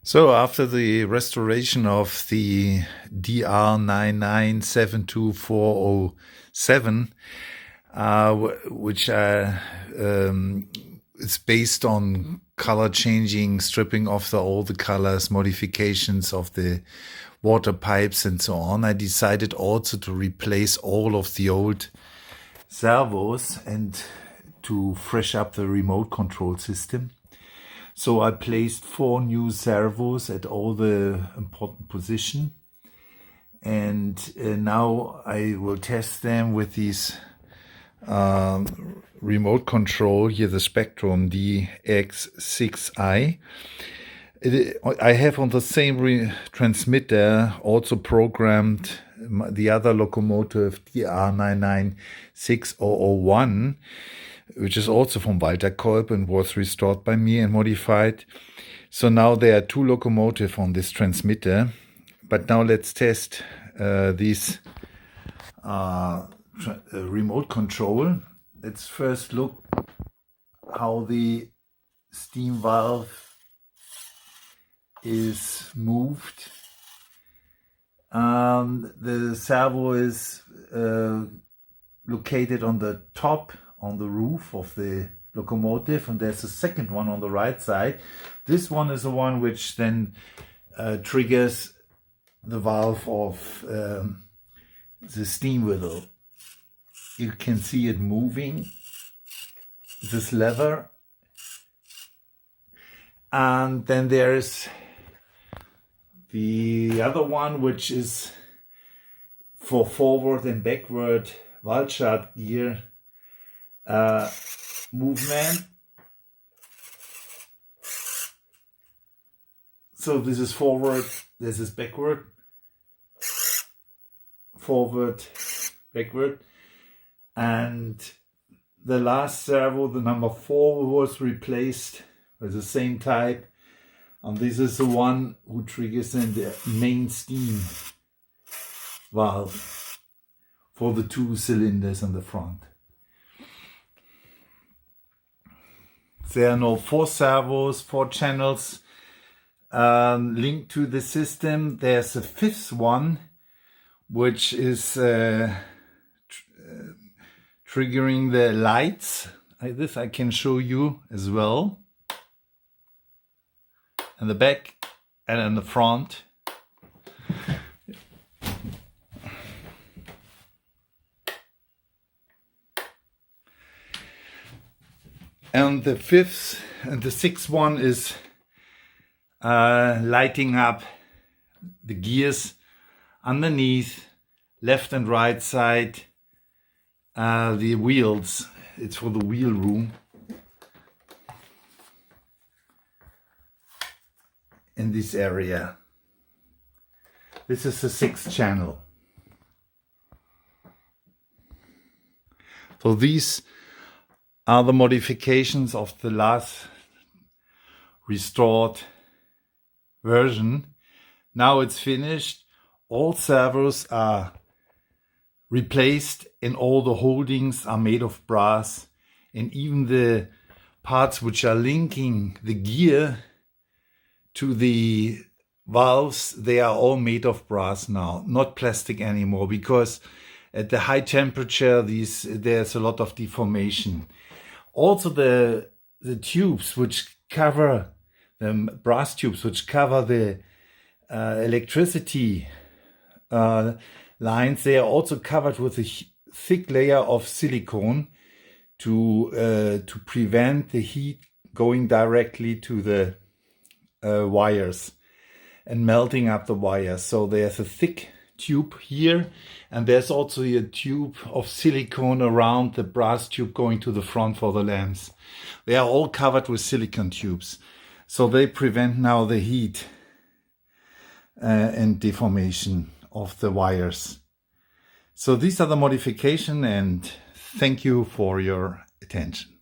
So after the restoration of the DR9972407, which is based on color changing, stripping off all the colors, modifications of the water pipes and so on, I decided also to replace all of the old servos and to fresh up the remote control system. So I placed 4 new servos at all the important positions, and now I will test them with these remote control here, the Spectrum DX6i. I have on the same transmitter also programmed the other locomotive DR9960001, which is also from Kolb and was restored by me and modified. So now there are 2 locomotives on this transmitter. But now let's test this remote control. Let's first look how the steam valve is moved. The servo is located on the top, on the roof of the locomotive, and there's a second one on the right side. This one is the one which then triggers the valve of the steam whistle. You can see it moving, this lever. And then there's the other one, which is for forward and backward valve shut gear movement. So this is forward, this is backward, forward, backward. And the last servo, the number 4, was replaced with the same type. And this is the one who triggers in the main steam valve for the 2 cylinders in the front. There are now 4 servos, 4 channels linked to the system. There's a 5th one, which is triggering the lights. Like this I can show you as well. In the back and in the front. And the 5th and the 6th one is lighting up the gears underneath, left and right side, the wheels. It's for the wheel room. In this area. This is the 6th channel. So these are the modifications of the last restored version. Now it's finished. All servos are replaced and all the holdings are made of brass, and even the parts which are linking the gear to the valves, they are all made of brass now, not plastic anymore, because at the high temperature there's a lot of deformation. Also the tubes which cover the brass tubes which cover the electricity lines, they are also covered with a thick layer of silicone to prevent the heat going directly to the wires and melting up the wires. So there's a thick tube here, and there's also a tube of silicone around the brass tube going to the front for the lamps. They are all covered with silicone tubes, so they prevent now the heat and deformation of the wires. So these are the modifications, and thank you for your attention.